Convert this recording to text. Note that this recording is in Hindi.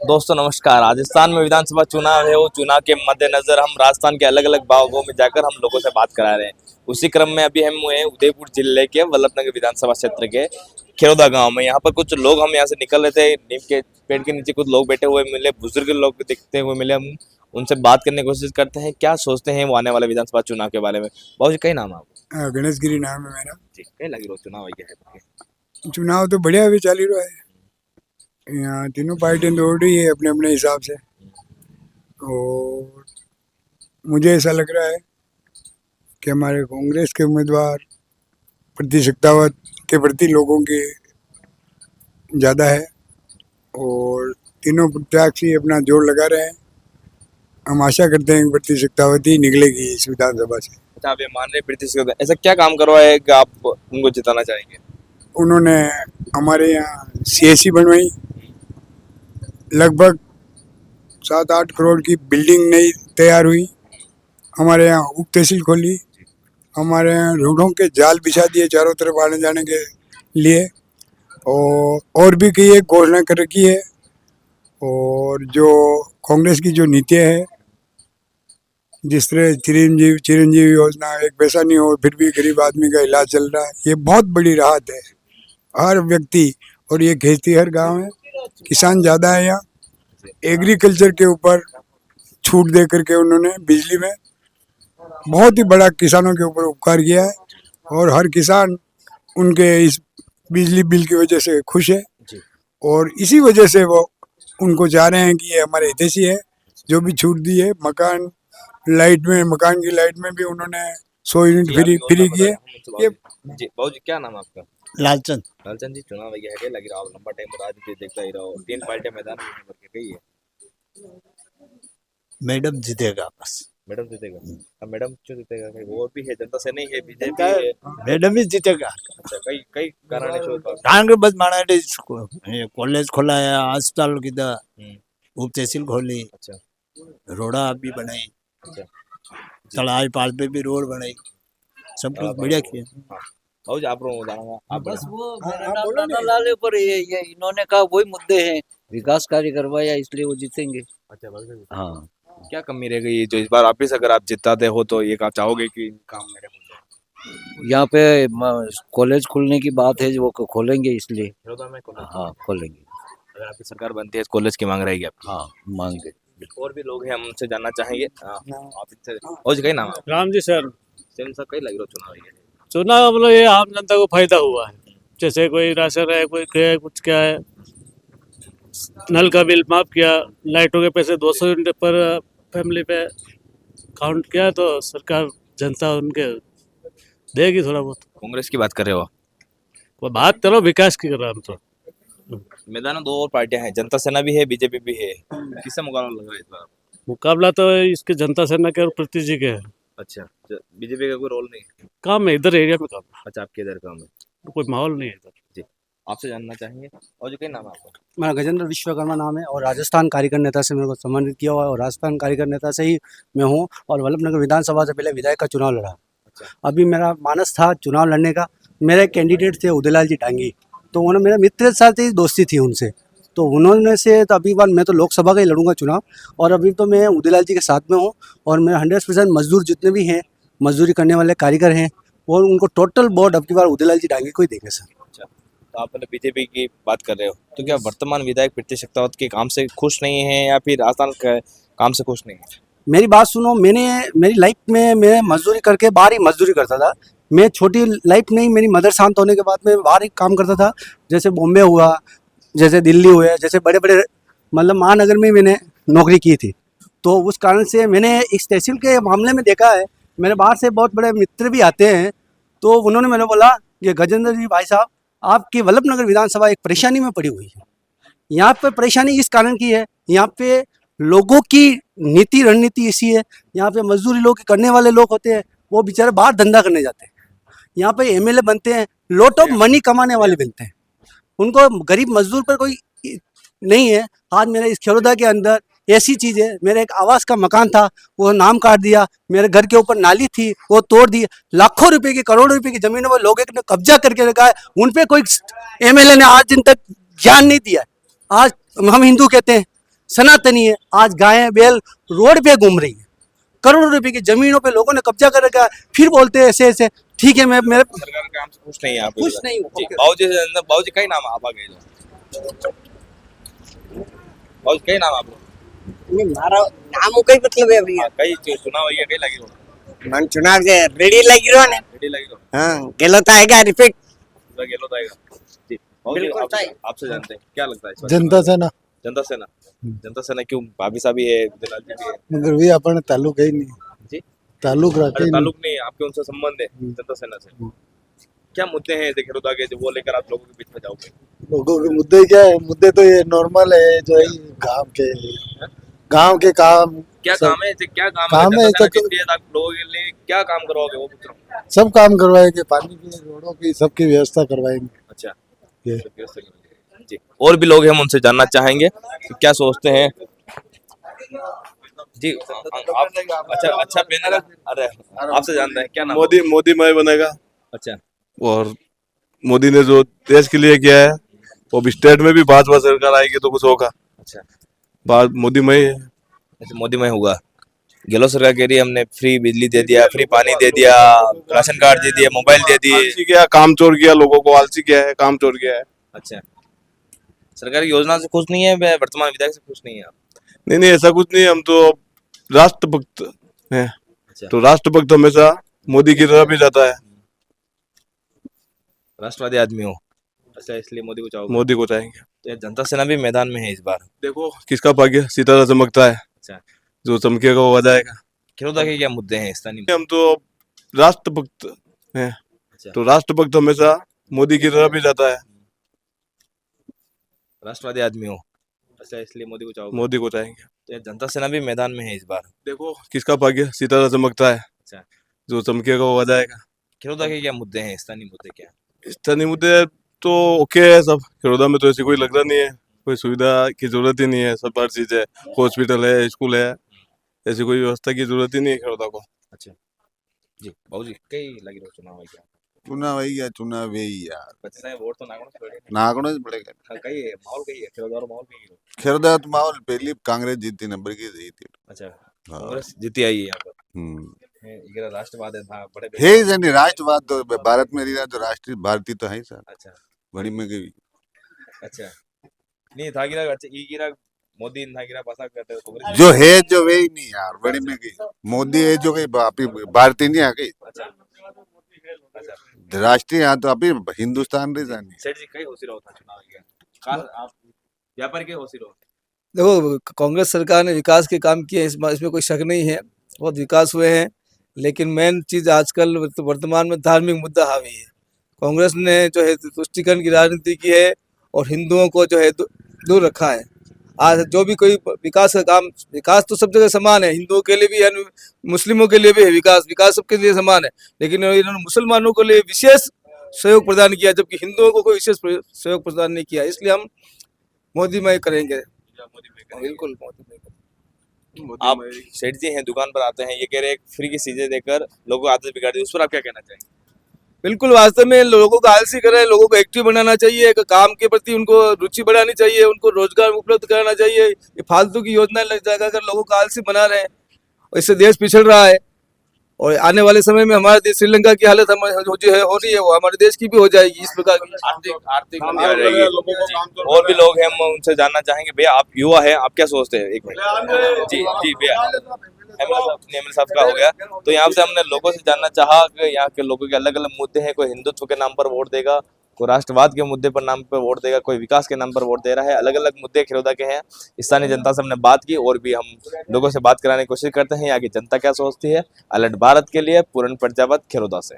दोस्तों नमस्कार। राजस्थान में विधानसभा चुनाव है। वो चुनाव के मद्देनजर हम राजस्थान के अलग अलग भागों में जाकर हम लोगों से बात करा रहे हैं। उसी क्रम में अभी हम हुए उदयपुर जिले के वल्लभनगर विधानसभा क्षेत्र के खेरोदा गांव में। यहाँ पर कुछ लोग हम यहाँ से निकल रहे थे, नीम के पेड़ के नीचे कुछ लोग बैठे हुए मिले, बुजुर्ग लोग दिखते हुए मिले। हम उनसे बात करने की कोशिश करते हैं, क्या सोचते हैं वो आने वाले विधानसभा चुनाव के बारे में। बाबू जी, कई नाम है आपको? गणेश गिरी नाम है मेरा जी। कई लगी रोज चुनाव है? चुनाव तो बढ़िया भी चालू रहा है। यहाँ तीनों पार्टियां दौड़ रही है अपने अपने हिसाब से, और मुझे ऐसा लग रहा है कि हमारे कांग्रेस के उम्मीदवार प्रति शेखावत के प्रति लोगों की ज़्यादा है, और तीनों प्रत्याशी अपना जोर लगा रहे हैं। हम आशा करते हैं कि प्रति शेखावत ही निकलेगी इस विधानसभा से। अच्छा, आप ये मान रहे प्रति शेखावत ऐसा क्या काम करवाए कि आप उनको जिताना चाहेंगे? उन्होंने हमारे यहाँ CSC बनवाई, लगभग 7-8 करोड़ की बिल्डिंग नई तैयार हुई। हमारे यहाँ उप तहसील खोली, हमारे यहाँ रोडों के जाल बिछा दिए चारों तरफ आने जाने के लिए, और भी कई एक घोषणा कर रखी है। और जो कांग्रेस की जो नीतियाँ है, जिस तरह चिरंजीवी योजना, एक पैसा नहीं हो फिर भी गरीब आदमी का इलाज चल रहा है, ये बहुत बड़ी राहत है हर व्यक्ति। और ये खेती हर गांव है, किसान ज़्यादा है यहाँ। एग्रीकल्चर के ऊपर छूट दे करके उन्होंने बिजली में बहुत ही बड़ा किसानों के ऊपर उपकार किया है, और हर किसान उनके इस बिजली बिल की वजह से खुश है। और इसी वजह से वो उनको चाह रहे हैं कि ये हमारे हितैषी है। जो भी छूट दी है, मकान की लाइट में भी उन्होंने 100 यूनिट फ्री किए। ये जी बाबू जी, क्या नाम है आपका? लालचंद जी, चुनाव है लग रहा लंबा टाइम राजनीति देखता ही रहो, 3 पार्टियां मैदान में गई है। मैडम जीतेगा बस। मैडम जीतेगा? अब मैडम क्यों जीतेगा? और भी है, जनता से नहीं है, बीजेपी है। मैडम ही जीतेगा। अच्छा, कई कारण है कांग्रेस बस माना कॉलेज खोला है, अस्पताल की उप तहसील खोली। अच्छा, रोड़ा भी बनाई। अच्छा, तड़ाई पाल पे भी रोड बनाई, सब कुछ बढ़िया किया। आप बस वो मेरे लाले पर ये इन्होंने कहा वही मुद्दे हैं, विकास कार्य करवाया, इसलिए वो जीतेंगे। अच्छा, हाँ, क्या कमी रह गई जो इस बार वापिस अगर आप जिताते हो तो ये आप चाहोगे कि काम मेरे हो जाए? यहाँ पे कॉलेज खुलने की बात है, वो खोलेंगे इसलिए। हाँ, खोलेंगे। अगर आपकी सरकार बनती है, कॉलेज की मांग रहेगी आपकी? हाँ, मांगे। और भी लोग हैं, हम उनसे जानना चाहेंगे। आप इनसे और कई नाम है? राम जी सर, सर कई लग रहा चुनाव है? चुनाव मतलब ये आम जनता को फायदा हुआ है। जैसे कोई राशन है, कोई क्या है, कुछ क्या है, नल का बिल माफ किया, लाइटों के पैसे 200 यूनिट पर फैमिली पे काउंट किया, तो सरकार जनता उनके देगी थोड़ा बहुत। कांग्रेस की बात कर रहे हो? वो बात करो विकास की कर रहा हम तो। मैदान में 2 और पार्टियां हैं, जनता सेना भी है, बीजेपी भी है। किससे मुकाबला लग रहा है इस बार? मुकाबला तो इसके जनता सेना के और प्रति जी के है। अच्छा, बीजेपी का कोई रोल नहीं है? काम है इधर एरिया में, काम अच्छा, आपके इधर काम है, कोई माहौल नहीं है इधर। जी, आपसे जानना चाहेंगे। और जो कई नाम है आपका? मेरा गजेंद्र विश्वकर्मा नाम है, और राजस्थान कार्यकर नेता से मेरे को सम्मानित किया हुआ है, और राजस्थान कार्यकर नेता से ही मैं हूँ, और वल्लभनगर विधानसभा से पहले विधायक का चुनाव लड़ा। अभी मेरा मानस था चुनाव लड़ने का। मेरे कैंडिडेट थे उदयलाल जी डांगी, तो उन्होंने, मेरा मित्र साथ ही दोस्ती थी उनसे, तो उन्होंने से तो अभी बार मैं तो लोकसभा का ही लड़ूंगा चुनाव, और अभी तो मैं उदयलाल जी के साथ में हूँ। और मेरा 100% मजदूर जितने भी हैं, मजदूरी करने वाले कारीगर हैं, और उनको टोटल वोट अब की बार उदयलाल जी डांगी को ही देंगे सर। अच्छा, तो आप बीजेपी की बात कर रहे हो, तो क्या वर्तमान विधायक प्रति शेखावत के काम से खुश नहीं है या फिर राजस्थान के काम से खुश नहीं है? मेरी बात सुनो, मेरी लाइफ में मैं मजदूरी करके बाहर ही मजदूरी करता था। मैं छोटी लाइफ नहीं, मेरी मदर शांत होने के बाद मैं बाहर ही काम करता था, जैसे बॉम्बे हुआ, जैसे दिल्ली हुआ, जैसे बड़े बड़े मतलब महानगर में मैंने नौकरी की थी। तो उस कारण से मैंने इस तहसील के मामले में देखा है, मेरे बाहर से बहुत बड़े मित्र भी आते हैं, तो उन्होंने मैंने बोला कि गजेंद्र जी भाई साहब, आपकी वल्लभनगर विधानसभा एक परेशानी में पड़ी हुई है। यहाँ पे परेशानी इस कारण की है, यहाँ पे लोगों की नीति रणनीति ऐसी है, यहाँ पे मजदूरी लोग करने वाले लोग होते हैं, वो बेचारे बाहर धंधा करने जाते हैं। यहाँ पे MLA बनते हैं, लॉट ऑफ मनी कमाने वाले बनते हैं, उनको गरीब मजदूर पर कोई नहीं है। आज मेरे इस खेरोदा के अंदर ऐसी चीज़ है, मेरा एक आवास का मकान था, वो नाम काट दिया, मेरे घर के ऊपर नाली थी वो तोड़ दी, लाखों रुपए की करोड़ों रुपए की जमीनों पर लोगों ने कब्जा करके रखा है, उन पे कोई MLA ने आज दिन तक ध्यान नहीं दिया। आज हम हिंदू कहते हैं, सनातनी है। आज गायें बैल रोड पे घूम रही है, करोड़ों रुपए की जमीनों पे लोगों ने कब्जा कर रखा है, फिर बोलते हैं ऐसे ऐसे। ठीक है, मैं मेरे सरकार के काम से खुश नहीं है आप? खुश नहीं हूँ। जी, बाबूजी कई नाम आप आगे बाबूजी कई नाम आप મારો નામ કઈ મતલબ હે ભૈયા कई चुनाव है कई लगी हो મન ચુનાવ જે રેડી લાગી રહ્યો ને रेडी लगी हो હા ગેલો તો આएगा रिपीट पूरा गेलो तो आएगा जी बाबूजी, बिल्कुल आपसे सही। आपसे जानते हैं क्या लगता है इस बार? जनता सेना जनता सेना जनता सेना क्यों? भाभी साहब भी है, विजयलाल जी भी है। मगर वे अपने ताल्लुक है ही नहीं, जी ताल्लुक रखे अरे ही नहीं। ताल्लुक नहीं है, आपके उनसे संबंध है जनता सेना से। क्या मुद्दे हैं ऐसे खेरोदा के जो वो लेकर आप लोगों के बीच में जाओगे? लोगों के मुद्दे क्या है? मुद्दे तो ये नॉर्मल है जो है गांव के काम। क्या सब- काम है ऐसे? क्या काम काम है है जनता सेना तो- जीतती है तो आप लोगों के लिए क्या काम करवाओगे वो पूछ रहा हूँ। सब काम करवाएंगे, पानी की, रोडों की, सबकी व्यवस्था करवाएंगे। अच्छा ये जी, और भी लोग हैं, हम उनसे जानना चाहेंगे कि क्या सोचते हैं। जी आप अच्छा पैनल है। अरे आपसे जानते हैं क्या नाम? मोदी मय बनेगा। अच्छा और मोदी ने जो देश के लिए किया है वो भी स्टेट में भी भाजपा सरकार आएगी तो कुछ होगा। अच्छा बात मोदी मय है। ऐसे मोदी में होगा। गहलोत सरकार कह रही है हमने फ्री बिजली दे दिया, फ्री पानी दे दिया, राशन कार्ड दे दिया, मोबाइल दे दिए। आलसी किया, काम चोर किया, लोगों को आलसी किया है, काम चोर किया है। अच्छा सरकारी योजना से खुश नहीं है, वर्तमान विधायक से खुश नहीं है आप? नहीं ऐसा कुछ नहीं है, हम तो राष्ट्रभक्त हैं। अच्छा तो राष्ट्रभक्त हमेशा मोदी की तरफ ही जाता है। राष्ट्रवादी आदमी हो, अच्छा इसलिए मोदी को चाहोगे? मोदी को चाहेंगे। तो ये जनता सेना भी मैदान में है इस बार। देखो किसका भाग्य सितारा चमकता है, अच्छा जो चमकेगा वो आ जाएगा। खेरोदा के क्या मुद्दे हैं स्थानीय? हम तो राष्ट्रभक्त हैं। अच्छा तो राष्ट्रभक्त हमेशा मोदी की तरफ ही जाता है। राष्ट्रवादी आदमी हो, अच्छा इसलिए मोदी को चाहोगे? मोदी को चाहेंगे। तो ये जनता सेना भी मैदान में है इस बार। देखो किसका भाग्य सितारा चमकता है, अच्छा जो चमकेगा वो आ जाएगा। खेरोदा के क्या मुद्दे हैं स्थानीय मुद्दे क्या? स्थानीय मुद्दे तो ओके है सब। खेड़ोदा में तो ऐसी कोई लगता नहीं है, कोई सुविधा की जरूरत ही नहीं है। सब हर चीज है, हॉस्पिटल है, स्कूल है, ऐसी कोई व्यवस्था की जरूरत ही नहीं है खेड़ोदा को। अच्छा जी बाबूजी कई लगी रहो चुनाव है क्या? चुनाव वही है, चुनाव वही यार, बच्चे साहब वोट तो नागों से पड़े। नागणो ही पड़ेगा। हाँ, कई है माहौल कई है खेरोदा माहौल कई है। खेरदा तो माहौल पहली कांग्रेस जीती, नंबर की जीती। अच्छा हाँ। कांग्रेस जीती आई है यहाँ पर। हम्म इधर राष्ट्रवाद है था बड़े है ही जनी राष्ट्रवाद तो भारत में रहा, तो राष्ट्रीय भारतीय तो है ही सर। अच्छा बड़ी में गई अच्छा नहीं था गिरा अच्छा ई गिरा मोदी था गिरा पासा करते हो कांग्रेस। जो है जो वे ही नहीं यार, बड़ी में गई मोदी है जो कहीं भारतीय नहीं आ गई, अच्छा अच्छा राष्ट्रीय यहाँ तो अभी हिंदुस्तान रही जानी। सेठ जी कई होशी रहो था चुनाव क्या? खास आप व्यापार के होशी रहो। देखो कांग्रेस सरकार ने विकास के काम किए हैं, इसमें कोई शक नहीं है, बहुत विकास हुए हैं। लेकिन मेन चीज़ आजकल वर्तमान में धार्मिक मुद्दा हावी है। कांग्रेस ने जो है तुष्टीकरण की राजनीति की है और हिंदुओं को जो है दूर रखा है। आज जो भी कोई विकास का काम, विकास तो सब जगह समान है, हिंदुओं के लिए भी है, मुस्लिमों के लिए भी है विकास, विकास सबके लिए समान है। लेकिन इन्होंने मुसलमानों के लिए विशेष सहयोग प्रदान किया, जबकि हिंदुओं को कोई विशेष सहयोग प्रदान नहीं किया। इसलिए हम मोदी मय करेंगे, बिल्कुल मोदी मय करेंगे। आप सेठ जी हैं, दुकान पर आते हैं, ये कह रहे हैं फ्री की चीजें देकर लोगों को आदत बिगाड़ दी, उस पर आप क्या कहना चाहेंगे? बिल्कुल वास्तव में लोगों को आलसी करें, लोगों को एक्टिव बनाना चाहिए, काम के प्रति उनको रुचि बढ़ानी चाहिए, उनको रोजगार उपलब्ध कराना चाहिए। ये फालतू की योजनाएं लग जाएगा अगर लोगों को आलसी बना रहे हैं, और इससे देश पिछड़ रहा है। और आने वाले समय में हमारे देश श्रीलंका की हालत जो है हो रही है, वो हमारे देश की भी हो जाएगी इस प्रकार की आर्थिक मंदी आ जाएगी। और भी लोग हैं, हम उनसे जानना चाहेंगे। भैया आप युवा है, आप क्या सोचते हैं? एक मिनट जी जी भैया, एमएलए साहब का हो गया, तो यहाँ से हमने लोगों से जानना चाहा कि यहाँ के लोगों के अलग अलग मुद्दे हैं। कोई हिंदुत्व के नाम पर वोट देगा, कोई राष्ट्रवाद के मुद्दे पर नाम पर वोट देगा, कोई विकास के नाम पर वोट दे रहा है। अलग अलग मुद्दे खेरोदा के हैं। स्थानीय जनता से हमने बात की और भी हम लोगों से बात कराने की कोशिश करते हैं यहाँ की जनता क्या सोचती है। अलर्ट भारत के लिए पूर्ण प्रजापत खेरोदा से।